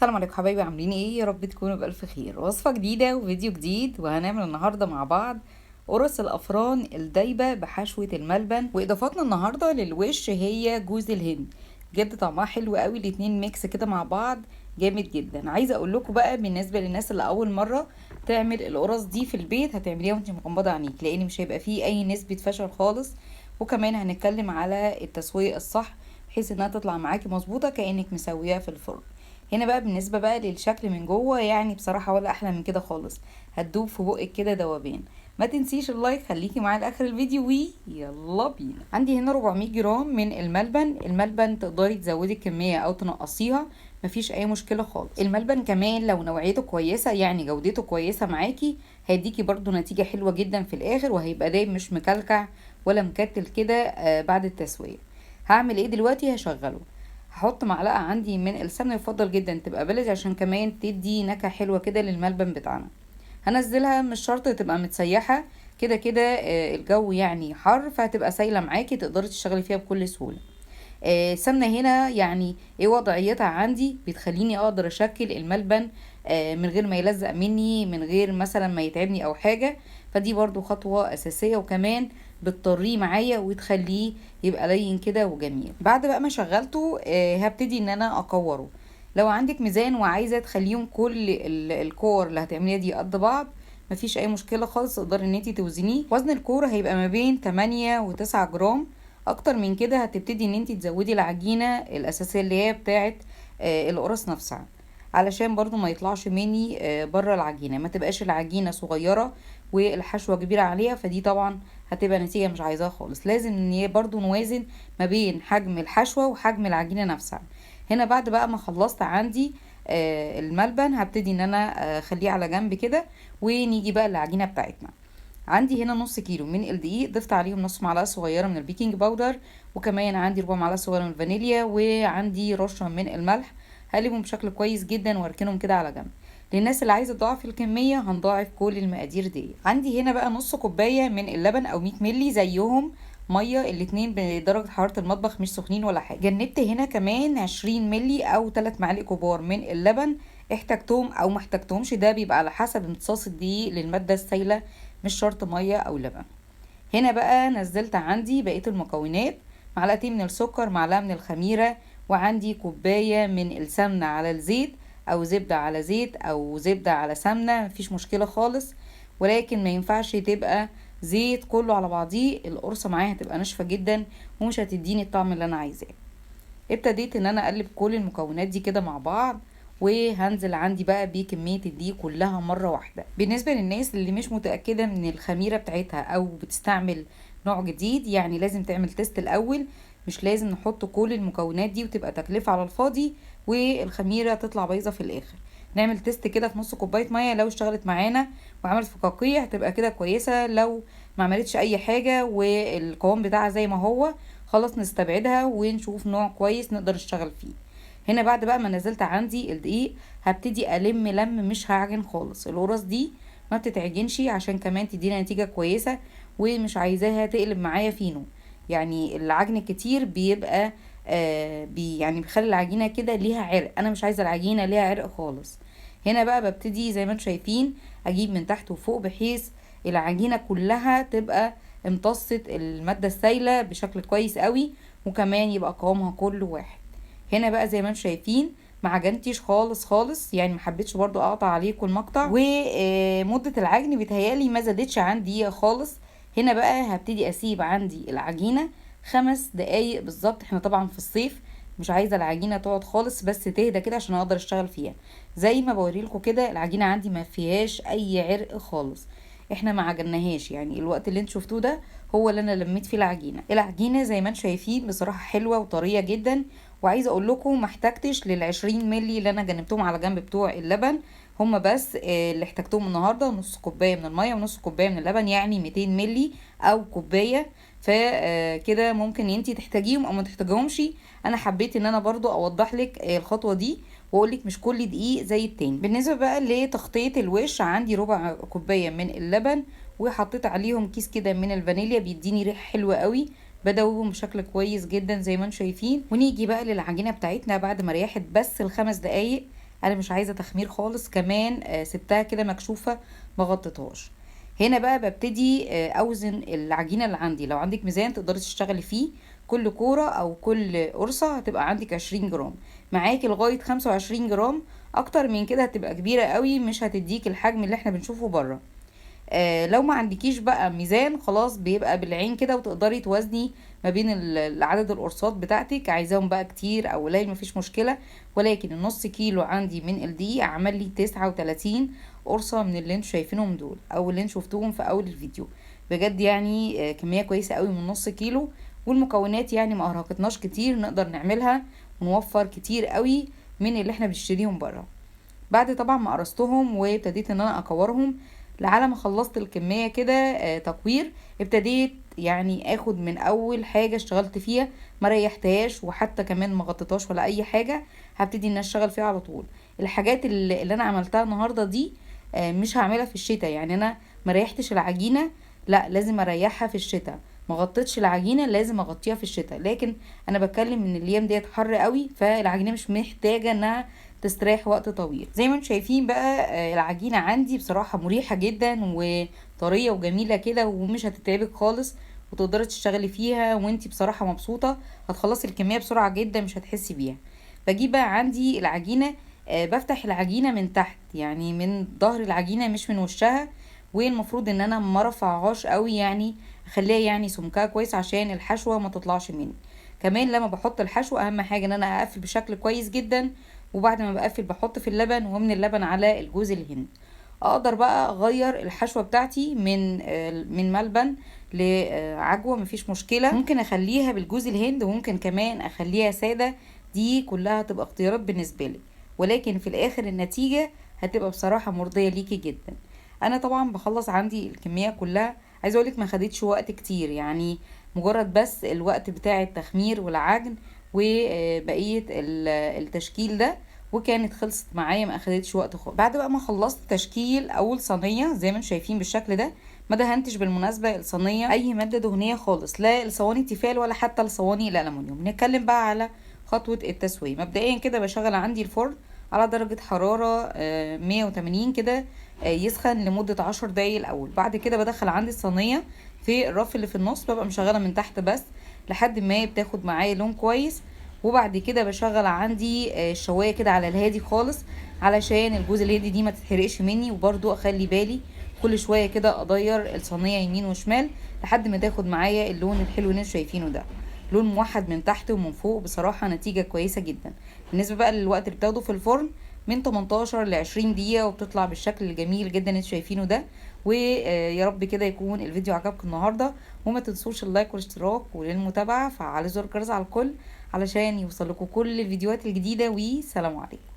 السلام عليكم حبايبي، عاملين ايه؟ يا رب تكونوا بألف خير. وصفة جديدة وفيديو جديد، وهنعمل النهاردة مع بعض قرص الأفران الدايبة بحشوة الملبن. وإضافاتنا النهاردة للوش هي جوز الهند. بجد طعمها حلو قوي، الاتنين ميكس كده مع بعض جامد جدا. عايزة اقول لكم بقى بالنسبة للناس اللي أول مرة تعمل القرص دي في البيت، هتعمليها وانت مغمضة عينيك، لأن مش هيبقى فيه أي نسبة فشل خالص. وكمان هنتكلم على التسوية الصح بحيث انها تطلع معاكي مظبوطة كأنك مسويها في الفرن. هنا بقى بالنسبة بقى للشكل من جوه، يعني بصراحة ولا احلى من كده خالص، هتدوب في بقك كده دوبان. ما تنسيش اللايك، خليكي معايا لاخر الفيديو ويلا بينا. عندي هنا 400 جرام من الملبن تقدري تزودي الكمية او تنقصيها، مفيش اي مشكلة خالص. الملبن كمان لو نوعيته كويسة، يعني جودته كويسة معاكي، هيديكي برضو نتيجة حلوة جدا في الاخر، وهيبقى دايب مش مكلكع ولا مكتل كده بعد التسوية. هعمل ايه دلوقتي؟ هشغله. هحط معلقه عندي من السمنه، يفضل جدا تبقى بلدي عشان كمان تدي نكهه حلوه كده للملبن بتاعنا. هنزلها، مش شرط تبقى متسيحه، كده كده الجو يعني حر، فهتبقى سايله معاكي تقدري تشتغلي فيها بكل سهوله. السمنه هنا يعني ايه وضعيتها عندي؟ بتخليني اقدر اشكل الملبن من غير ما يلزق مني، من غير مثلا ما يتعبني او حاجه. فدي برضو خطوه اساسيه، وكمان بتطريه معايا وتخليه يبقى لين كده وجميل. بعد بقى ما شغلته هبتدي ان انا اكوره. لو عندك ميزان وعايزه تخليهم كل الكور اللي هتعمليها دي قد بعض، مفيش اي مشكله خالص، تقدري ان انتي توزنيه. وزن الكوره هيبقى ما بين 8 و9 جرام. اكتر من كده هتبتدي ان انتي تزودي العجينه الاساسيه اللي هي بتاعه القرص نفسها، علشان برضو ما يطلعش مني بره العجينه، ما تبقاش العجينه صغيره والحشوه كبيره عليها، فدي طبعا هتبقى نتيجه مش عايزاها خالص. لازم ان برضو نوازن ما بين حجم الحشوه وحجم العجينه نفسها. هنا بعد بقى ما خلصت عندي الملبن، هبتدي ان انا اخليه على جنب كده، ونيجي بقى العجينه بتاعتنا. عندي هنا نص كيلو من الدقيق، ضفت عليهم نص معلقه صغيره من البيكنج باودر، وكمان عندي ربع معلقه صغيره من الفانيليا، وعندي رشه من الملح. هقلبهم بشكل كويس جدا واركنهم كده على جنب. للناس اللي عايزه تضاعف الكميه هنضاعف كل المقادير دي. عندي هنا بقى نص كوبايه من اللبن او 100 ملي زيهم ميه، الاتنين بدرجه حراره المطبخ، مش سخنين ولا حاجه. جنبت هنا كمان 20 ملي او 3 معالق كبار من اللبن، احتاجتهم او ما احتاجتهمش، ده بيبقى على حسب امتصاص الدقيق للماده السائله، مش شرط ميه او لبن. هنا بقى نزلت عندي بقيه المكونات: معلقتين من السكر، معلقه من الخميره، وعندي كوبايه من السمنه على الزيت، او زبده على زيت، او زبده على سمنه، مفيش مشكله خالص. ولكن ما ينفعش تبقى زيت كله على بعضيه، القرصه معايا هتبقى ناشفه جدا ومش هتديني الطعم اللي انا عايزاه. ابتديت ان انا اقلب كل المكونات دي كده مع بعض، وهنزل عندي بقى بكمية الدقيق كلها مرة واحدة. بالنسبة للناس اللي مش متأكدة من الخميرة بتاعتها او بتستعمل نوع جديد، يعني لازم تعمل تيست الاول، مش لازم نحط كل المكونات دي وتبقى تكلفة على الفاضي والخميرة تطلع بايظة في الاخر. نعمل تيست كده في نص كوباية مية، لو اشتغلت معانا وعملت فقاقيع هتبقى كده كويسة، لو ما عملتش اي حاجة والقوام بتاعها زي ما هو، خلاص نستبعدها ونشوف نوع كويس نقدر نشتغل فيه. هنا بعد بقى ما نزلت عندي الدقيق، هبتدي الم مش هعجن خالص. القرص دي ما بتتعجنش عشان كمان تدينا نتيجة كويسة، ومش عايزاها تقلب معايا فينو. يعني العجن الكتير بيبقى يعني بيخلي العجينة كده ليها عرق، انا مش عايزة العجينة ليها عرق خالص. هنا بقى ببتدي زي ما انتم شايفين اجيب من تحت وفوق، بحيث العجينة كلها تبقى امتصت المادة السائلة بشكل كويس قوي، وكمان يبقى قوامها كله واحد. هنا بقى زي ما انتم شايفين ما عجنتيش خالص خالص، يعني ما حبيتش برضو اقطع عليكم المقطع، ومدة العجن بتهيالي ما زادتش عن دقيقة خالص. هنا بقى هبتدي اسيب عندي العجينة 5 دقايق بالظبط. احنا طبعا في الصيف مش عايزة العجينة تقعد خالص، بس تهدى كده عشان اقدر اشتغل فيها. زي ما بوريلكم كده العجينة عندي ما فيهاش اي عرق خالص، احنا ما عجناهاش. يعني الوقت اللي انتوا شفتوه ده هو اللي انا لميت فيه العجينه زي ما انتم شايفين بصراحه حلوه وطريه جدا. وعايزه اقول لكم ما احتجتش لل20 ملي اللي انا جنبتهم على جنب بتوع اللبن، هما بس اللي احتاجتهم النهارده نص كوبايه من الميه ونص كوبايه من اللبن، يعني 200 ملي او كوبايه. فكده ممكن انتي تحتاجيهم او ما تحتاجيهمش. انا حبيت ان انا برضو اوضح لك الخطوه دي، واقول لك مش كل دقيق زي التاني. بالنسبه بقى لتغطيه الوش، عندي ربع كوبايه من اللبن، وحطيت عليهم كيس كده من الفانيليا، بيديني ريحه حلوه قوي. بدوبهم بشكل كويس جدا زي ما انتم شايفين. ونيجي بقى للعجينه بتاعتنا بعد ما ريحت بس ال5 دقايق. انا مش عايزه تخمير خالص. كمان سبتها كده مكشوفه ما غطيتهاش. هنا بقى ببتدي اوزن العجينه اللي عندي. لو عندك ميزان تقدري تشتغلي فيه، كل كوره او كل قرصه هتبقى عندك 20 جرام، معاكي لغايه 25 جرام. اكتر من كده هتبقى كبيره قوي، مش هتديك الحجم اللي احنا بنشوفه بره. لو ما عندكيش بقى ميزان خلاص بيبقى بالعين كده، وتقدري توازني ما بين عدد القرصات بتاعتك، عايزاهم بقى كتير او قليل مفيش مشكله. ولكن النص كيلو عندي من الدقيق عمل لي 39 قرصه من اللي انتوا شايفينهم دول، او اللي انتوا شفتوهم في اول الفيديو. بجد يعني كميه كويسه قوي من نص كيلو، والمكونات يعني ما ارهقتناش كتير، نقدر نعملها ونوفر كتير قوي من اللي احنا بنشتريهم بره. بعد طبعا ما قرصتهم وابتديت ان انا اكورهم، لعلى ما خلصت الكمية كده تكوير، ابتديت يعني اخد من اول حاجة اشتغلت فيها ما ريحتهاش، وحتى كمان ما غطيتهاش ولا اي حاجة. هبتدي ان اشتغل فيها على طول. الحاجات اللي انا عملتها النهاردة دي مش هعملها في الشتاء. يعني انا ما ريحتش العجينة، لا لازم اريحها في الشتاء. ما غطيتش العجينة، لازم اغطيها في الشتاء. لكن انا بتكلم ان الايام ديت حر قوي، فالعجينة مش محتاجة انها تستريح وقت طويل. زي ما انتم شايفين بقى العجينة عندي بصراحة مريحة جدا وطرية وجميلة كده، ومش هتتعبك خالص، وتقدري تشتغلي فيها وانتي بصراحة مبسوطة. هتخلصي الكمية بسرعة جدا، مش هتحسي بيها. بجيب بقى عندي العجينة، بفتح العجينة من تحت، يعني من ظهر العجينة مش من وشها. والمفروض ان انا ما رفعهاش قوي، يعني اخليها يعني سمكها كويس عشان الحشوة ما تطلعش مني. كمان لما بحط الحشو اهم حاجة ان انا اقفل بشكل كويس جدا. وبعد ما بقفل بحط في اللبن، ومن اللبن على الجوز الهند. اقدر بقى اغير الحشوة بتاعتي من ملبن لعجوة، مفيش مشكلة. ممكن اخليها بالجوز الهند، وممكن كمان اخليها سادة. دي كلها تبقى اختيارات بالنسبة لي، ولكن في الاخر النتيجة هتبقى بصراحة مرضية ليكي جدا. انا طبعا بخلص عندي الكمية كلها. عايزه اقولك ما خدتش وقت كتير، يعني مجرد بس الوقت بتاع التخمير والعجن وبقية التشكيل ده، وكانت خلصت معايا، ما اخدتش وقت خالص. بعد بقى ما خلصت تشكيل اول صينيه زي ما انتم شايفين بالشكل ده، ما دهنتش بالمناسبه الصينيه اي ماده دهنيه خالص، لا الصواني تيفال ولا حتى الصواني الالومنيوم. نتكلم بقى على خطوه التسويه. مبدئيا كده بشغل عندي الفرن على درجه حراره 180 كده، يسخن لمده 10 دقايق الاول. بعد كده بدخل عندي الصينيه في الرف اللي في النص، ببقى مشغله من تحت بس لحد ما بتاخد معايا لون كويس. وبعد كده بشغل عندي الشوايه كده على الهادي خالص، علشان الجوز الهندي دي ما تتحرقش مني. وبرده اخلي بالي كل شويه كده اغير الصينيه يمين وشمال لحد ما تاخد معايا اللون الحلو اللي انتوا شايفينه ده، لون موحد من تحت ومن فوق. بصراحه نتيجه كويسه جدا. بالنسبه بقى للوقت اللي بتاخده في الفرن، من 18 ل 20 دقيقه، وبتطلع بالشكل الجميل جدا اللي انتوا شايفينه ده. ويا رب كده يكون الفيديو عجبكم النهارده، وما تنسوش اللايك والاشتراك، وللمتابعه فعلى زر الجرس على الكل علشان يوصلكوا كل الفيديوهات الجديدة. وسلام عليكم.